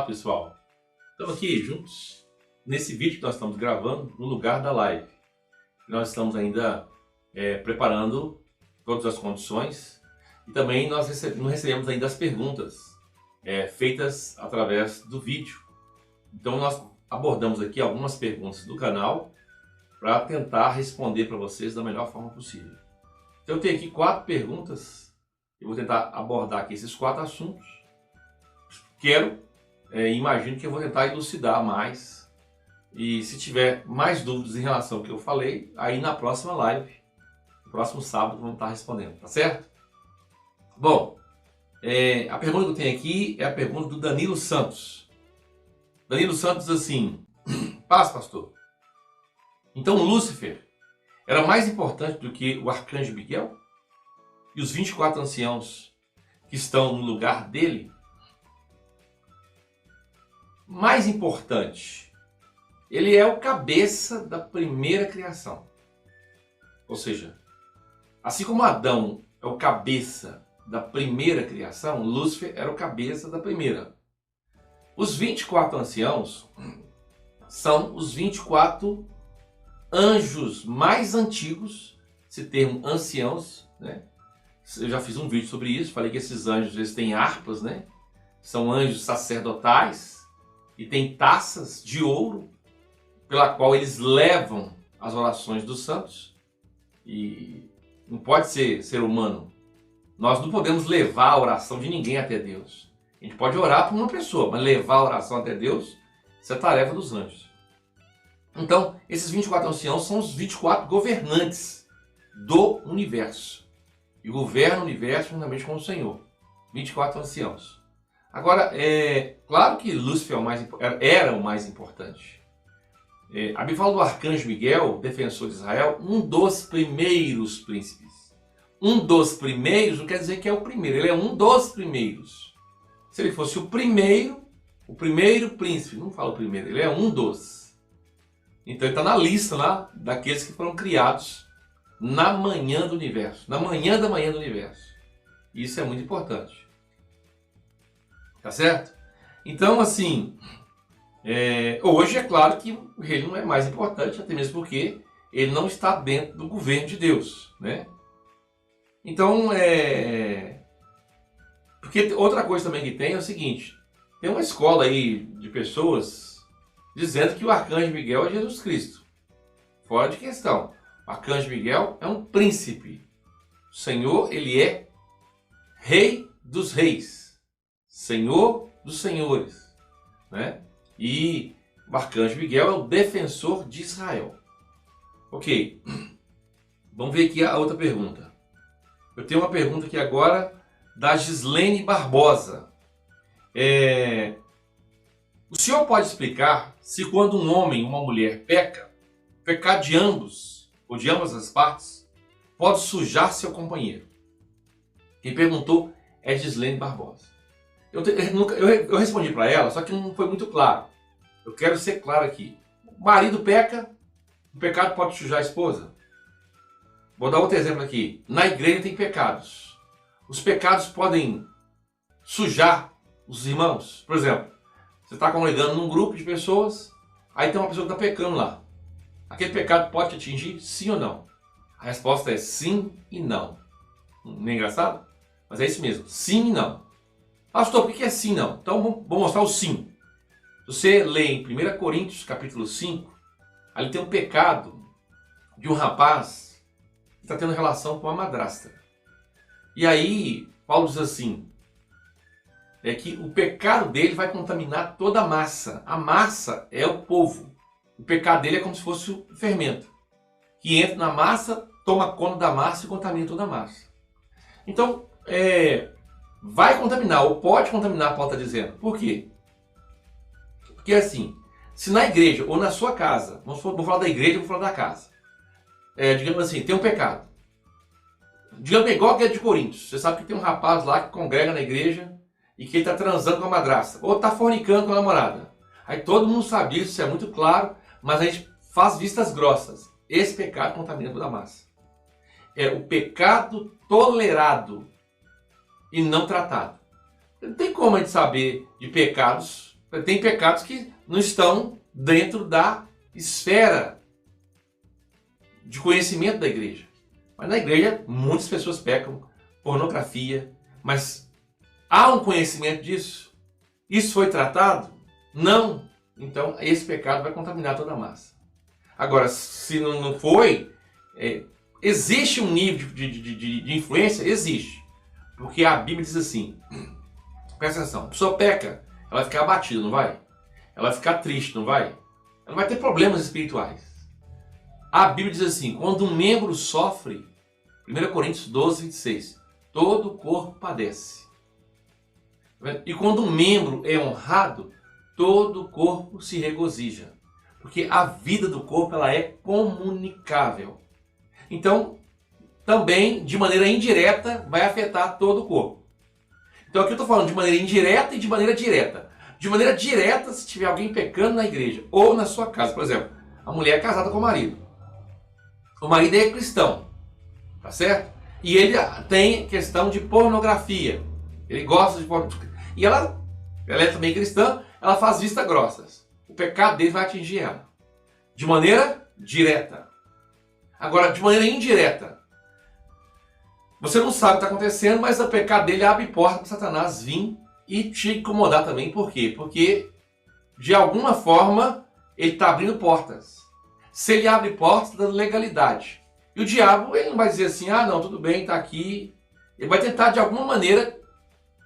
Olá pessoal, estamos aqui juntos nesse vídeo que nós estamos gravando no lugar da live. Nós estamos ainda preparando todas as condições e também nós não recebemos ainda as perguntas feitas através do vídeo. Então nós abordamos aqui algumas perguntas do canal para tentar responder para vocês da melhor forma possível. Então eu tenho aqui 4 perguntas, eu vou tentar abordar aqui esses 4 assuntos. Imagino que eu vou tentar elucidar mais, e se tiver mais dúvidas em relação ao que eu falei, aí na próxima live, no próximo sábado, vamos estar respondendo, tá certo? Bom, a pergunta que eu tenho aqui é a pergunta do Danilo Santos. Danilo Santos diz assim: paz, pastor. Então Lúcifer era mais importante do que o arcanjo Miguel? E os 24 anciãos que estão no lugar dele? Mais importante, ele é o cabeça da primeira criação. Ou seja, assim como Adão é o cabeça da primeira criação, Lúcifer era o cabeça da primeira. Os 24 anciãos são os 24 anjos mais antigos. Esse termo anciãos, né? Eu já fiz um vídeo sobre isso, falei que esses anjos eles têm harpas, né? São anjos sacerdotais. E tem taças de ouro pela qual eles levam as orações dos santos. E não pode ser humano. Nós não podemos levar a oração de ninguém até Deus. A gente pode orar por uma pessoa, mas levar a oração até Deus, isso é tarefa dos anjos. Então, esses 24 anciãos são os 24 governantes do universo. E governam o universo juntamente com o Senhor. 24 anciãos. Agora, claro que Lúcifer era o mais importante. A Bíblia fala do arcanjo Miguel, defensor de Israel, um dos primeiros príncipes. Um dos primeiros não quer dizer que é o primeiro, ele é um dos primeiros. Se ele fosse o primeiro príncipe, não fala o primeiro, ele é um dos. Então ele está na lista lá daqueles que foram criados na manhã do universo, na manhã da manhã do universo. Isso é muito importante. Tá certo? Então, assim, hoje é claro que ele não é mais importante, até mesmo porque ele não está dentro do governo de Deus, né? Então, porque outra coisa também que tem é o seguinte: tem uma escola aí de pessoas dizendo que o arcanjo Miguel é Jesus Cristo. Fora de questão. O arcanjo Miguel é um príncipe. O Senhor, ele é rei dos reis. Senhor dos senhores, né? E o arcanjo Miguel é o defensor de Israel. Ok, vamos ver aqui a outra pergunta. Eu tenho uma pergunta aqui agora da Gislene Barbosa. O senhor pode explicar se quando um homem e uma mulher peca, o pecado de ambos, ou de ambas as partes, pode sujar seu companheiro? Quem perguntou é Gislene Barbosa. Eu respondi para ela, só que não foi muito claro. Eu quero ser claro aqui. O marido peca, o pecado pode sujar a esposa? Vou dar outro exemplo aqui. Na igreja tem pecados. Os pecados podem sujar os irmãos? Por exemplo, você está congregando num grupo de pessoas, aí tem uma pessoa que está pecando lá. Aquele pecado pode te atingir, sim ou não? A resposta é sim e não. Não é engraçado? Mas é isso mesmo, sim e não. Pastor, por que é sim e não? Então vou mostrar o sim. Você lê em 1 Coríntios capítulo 5, ali tem um pecado de um rapaz que está tendo relação com a madrasta. E aí Paulo diz assim, que o pecado dele vai contaminar toda a massa. A massa é o povo. O pecado dele é como se fosse o fermento, que entra na massa, toma conta da massa e contamina toda a massa. Então, vai contaminar, ou pode contaminar, Paulo está dizendo. Por quê? Porque assim, se na igreja ou na sua casa, vou falar da igreja, vou falar da casa. Digamos assim, tem um pecado. Digamos igual que é de Coríntios. Você sabe que tem um rapaz lá que congrega na igreja e que ele está transando com a madrasta, ou está fornicando com a namorada. Aí todo mundo sabe disso, isso é muito claro, mas a gente faz vistas grossas. Esse pecado contamina toda a massa. É o pecado tolerado e não tratado. Não tem como a gente saber de pecados Tem pecados que não estão dentro da esfera de conhecimento da igreja. Mas na igreja, muitas pessoas pecam, pornografia, mas há um conhecimento disso? Isso foi tratado? Não. Então, esse pecado vai contaminar toda a massa. Agora, se não foi, existe um nível de influência? Existe. Porque a Bíblia diz assim, presta atenção, a pessoa peca, ela vai ficar abatida, não vai? Ela vai ficar triste, não vai? Ela vai ter problemas espirituais. A Bíblia diz assim, quando um membro sofre, 1 Coríntios 12, 26, todo o corpo padece. E quando um membro é honrado, todo o corpo se regozija. Porque a vida do corpo ela é comunicável. Então, também, de maneira indireta, vai afetar todo o corpo. Então aqui eu estou falando de maneira indireta e de maneira direta. De maneira direta, se tiver alguém pecando na igreja ou na sua casa, por exemplo, a mulher é casada com o marido. O marido é cristão, tá certo? E ele tem questão de pornografia. Ele gosta de pornografia. E ela é também cristã, ela faz vistas grossas. O pecado dele vai atingir ela. De maneira direta. Agora, de maneira indireta. Você não sabe o que está acontecendo, mas o pecado dele abre porta para Satanás vir e te incomodar também. Por quê? Porque, de alguma forma, ele está abrindo portas. Se ele abre portas, está dando legalidade. E o diabo, ele não vai dizer assim, ah não, tudo bem, está aqui. Ele vai tentar, de alguma maneira,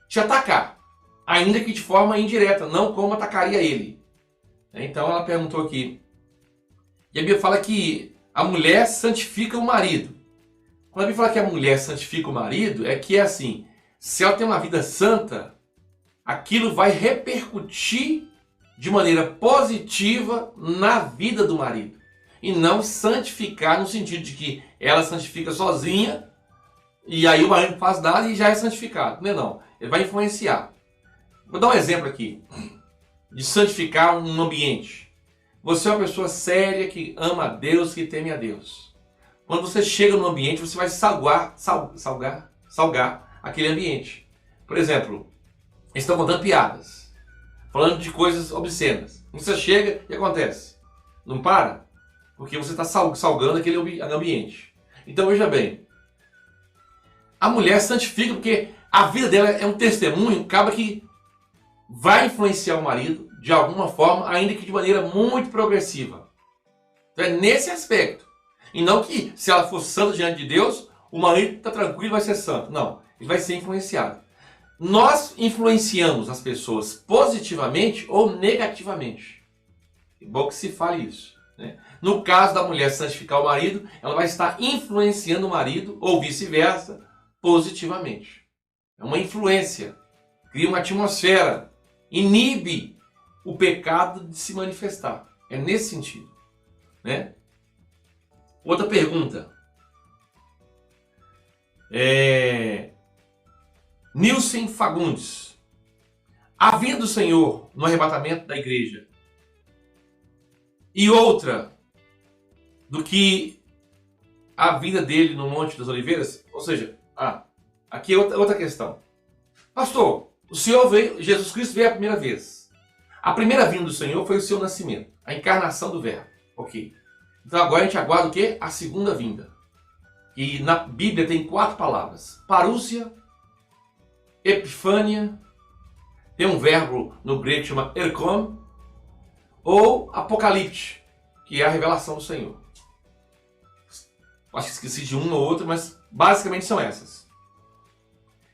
te atacar. Ainda que de forma indireta, não como atacaria ele. Então ela perguntou aqui. E a Bíblia fala que a mulher santifica o marido. Quando a Bíblia fala que a mulher santifica o marido, é que é assim, se ela tem uma vida santa, aquilo vai repercutir de maneira positiva na vida do marido. E não santificar no sentido de que ela santifica sozinha, e aí o marido não faz nada e já é santificado. Não é não, ele vai influenciar. Vou dar um exemplo aqui, de santificar um ambiente. Você é uma pessoa séria, que ama a Deus, que teme a Deus. Quando você chega no ambiente, você vai salgar aquele ambiente. Por exemplo, eles estão contando piadas, falando de coisas obscenas. Você chega e acontece. Não para? Porque você está salgando aquele ambiente. Então veja bem, a mulher santifica porque a vida dela é um testemunho, acaba que vai influenciar o marido de alguma forma, ainda que de maneira muito progressiva. Então é nesse aspecto. E não que se ela for santa diante de Deus, o marido está tranquilo e vai ser santo. Não, ele vai ser influenciado. Nós influenciamos as pessoas positivamente ou negativamente. É bom que se fale isso. Né? No caso da mulher santificar o marido, ela vai estar influenciando o marido, ou vice-versa, positivamente. É uma influência. Cria uma atmosfera. Inibe o pecado de se manifestar. É nesse sentido. Né? Outra pergunta. Nilson Fagundes. A vinda do Senhor no arrebatamento da igreja e outra do que a vinda dele no Monte das Oliveiras? Ou seja, aqui é outra questão. Pastor, o Senhor veio, Jesus Cristo veio a primeira vez. A primeira vinda do Senhor foi o seu nascimento, a encarnação do Verbo. Ok. Então agora a gente aguarda o quê? A segunda vinda. E na Bíblia tem 4 palavras. Parúcia, Epifânia, tem um verbo no grego que chama erkom, ou Apocalipse, que é a revelação do Senhor. Acho que esqueci de uma ou outra, mas basicamente são essas.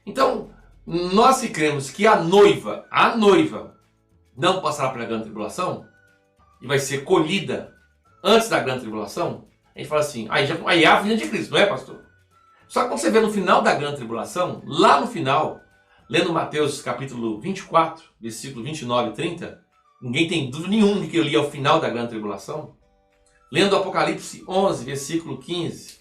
Então, nós que cremos que a noiva não passará pela grande tribulação e vai ser colhida antes da grande tribulação, a gente fala assim, aí é a vinda de Cristo, não é, pastor? Só que quando você vê no final da grande tribulação, lá no final, lendo Mateus capítulo 24, versículo 29 e 30, ninguém tem dúvida nenhuma de que ali é o final da grande tribulação. Lendo Apocalipse 11, versículo 15,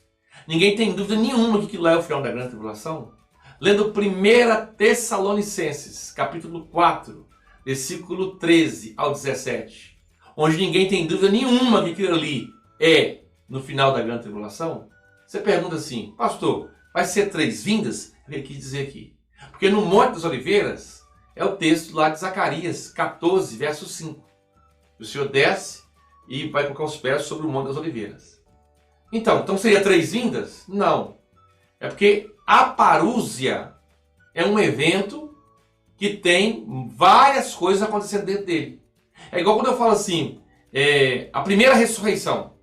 ninguém tem dúvida nenhuma de que lá é o final da grande tribulação. Lendo 1 Tessalonicenses, capítulo 4, versículo 13 ao 17, onde ninguém tem dúvida nenhuma que aquilo ali é no final da grande tribulação, você pergunta assim, pastor, vai ser 3 vindas? Ele quis dizer aqui. Porque no Monte das Oliveiras, é o texto lá de Zacarias 14, verso 5. O Senhor desce e vai colocar os pés sobre o Monte das Oliveiras. Então seria 3 vindas? Não. É porque a parúzia é um evento que tem várias coisas acontecendo dentro dele. É igual quando eu falo assim, a primeira ressurreição.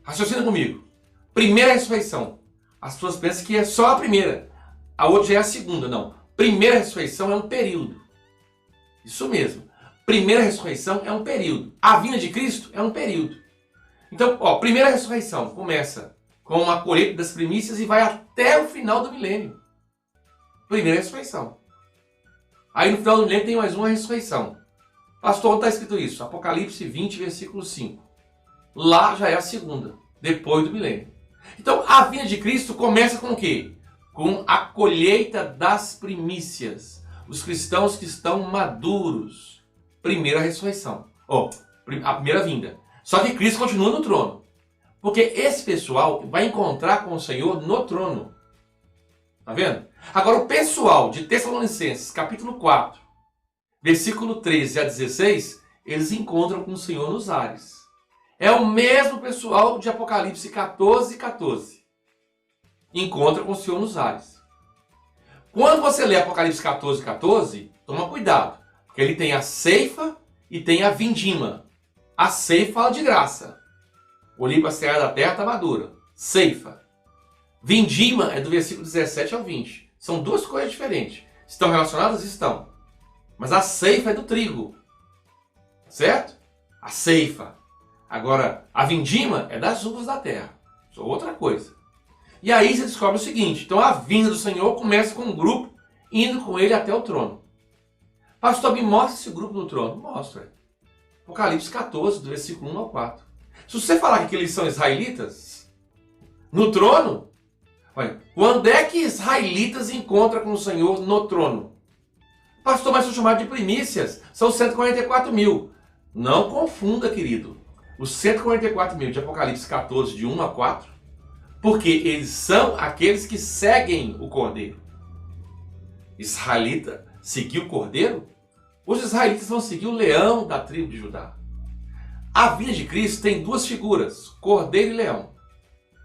Raciocina comigo. Primeira ressurreição. As pessoas pensam que é só a primeira. A outra já é a segunda. Não. Primeira ressurreição é um período. Isso mesmo. Primeira ressurreição é um período. A vinda de Cristo é um período. Então, primeira ressurreição começa com a colheita das primícias e vai até o final do milênio. Primeira ressurreição. Aí no final do milênio tem mais uma ressurreição. Pastor, onde está escrito isso? Apocalipse 20, versículo 5. Lá já é a segunda, depois do milênio. Então a vinda de Cristo começa com o quê? Com a colheita das primícias. Os cristãos que estão maduros. Primeira ressurreição. A primeira vinda. Só que Cristo continua no trono. Porque esse pessoal vai encontrar com o Senhor no trono. Tá vendo? Agora o pessoal de Tessalonicenses, capítulo 4, versículo 13 a 16, eles encontram com o Senhor nos ares. É o mesmo pessoal de Apocalipse 14, 14. Encontra com o Senhor nos ares. Quando você lê Apocalipse 14, 14, toma cuidado. Porque ele tem a ceifa e tem a vindima. A ceifa fala de graça. O livro A Seara da Terra está madura. Ceifa. Vindima é do versículo 17 ao 20. São duas coisas diferentes. Estão relacionadas? Estão. Mas a ceifa é do trigo. Certo? A ceifa. Agora, a vindima é das uvas da terra. Isso é outra coisa. E aí você descobre o seguinte. Então a vinda do Senhor começa com um grupo indo com ele até o trono. Pastor, me mostra esse grupo no trono. Mostra. Apocalipse 14, do versículo 1 ao 4. Se você falar que eles são israelitas, no trono, olha, quando é que israelitas encontram com o Senhor no trono? Pastor, mas são chamados de primícias. São 144 mil. Não confunda, querido. Os 144 mil de Apocalipse 14, de 1 a 4, porque eles são aqueles que seguem o Cordeiro. Israelita seguiu o Cordeiro? Os israelitas vão seguir o leão da tribo de Judá. A vinda de Cristo tem duas figuras, Cordeiro e leão.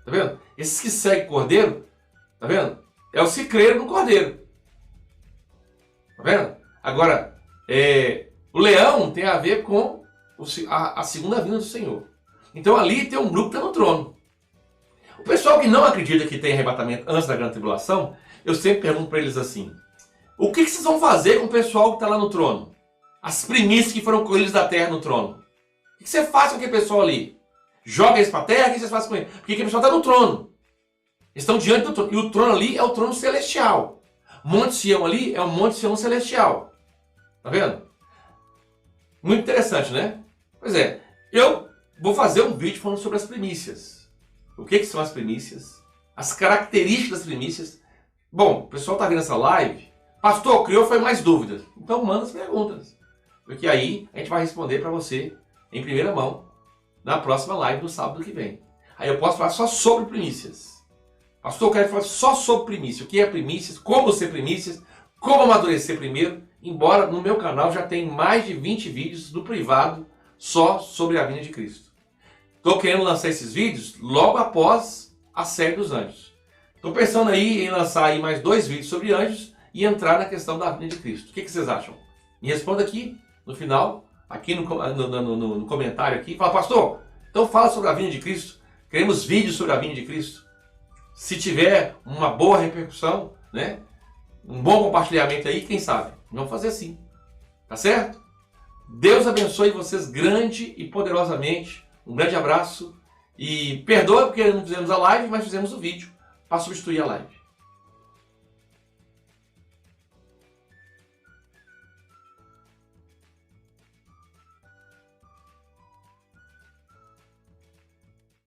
Tá vendo? Esses que seguem o Cordeiro, tá vendo? É os que creram no Cordeiro. Tá vendo? Agora, o leão tem a ver com a segunda vinda do Senhor. Então ali tem um grupo que está no trono. O pessoal que não acredita que tem arrebatamento antes da grande tribulação, eu sempre pergunto para eles assim, o que vocês vão fazer com o pessoal que está lá no trono? As primícias que foram colhidas da terra no trono. O que você faz com aquele pessoal ali? Joga eles para a terra? O que vocês fazem com ele? Porque aquele pessoal está no trono. Eles estão diante do trono. E o trono ali é o trono celestial. Monte Sião ali é o Monte Sião celestial. Tá vendo? Muito interessante, né? Pois é, eu vou fazer um vídeo falando sobre as primícias. O que são as primícias? As características das primícias. Bom, o pessoal está vendo essa live. Pastor, criou foi mais dúvidas. Então manda as perguntas. Porque aí a gente vai responder para você em primeira mão na próxima live no sábado que vem. Aí eu posso falar só sobre primícias. Pastor, eu quero falar só sobre primícia. O que é primícias, como ser primícias, como amadurecer primeiro. Embora no meu canal já tem mais de 20 vídeos no privado só sobre a vinda de Cristo. Estou querendo lançar esses vídeos logo após a série dos anjos. Estou pensando aí em lançar aí mais 2 vídeos sobre anjos e entrar na questão da vinda de Cristo. O que vocês acham? Me responda aqui no final, aqui no comentário aqui. Fala, pastor, então fala sobre a vinda de Cristo. Queremos vídeos sobre a vinda de Cristo. Se tiver uma boa repercussão, né? Um bom compartilhamento aí, quem sabe? Vamos fazer assim. Tá certo? Deus abençoe vocês grande e poderosamente. Um grande abraço. E perdoa porque não fizemos a live, mas fizemos o vídeo para substituir a live.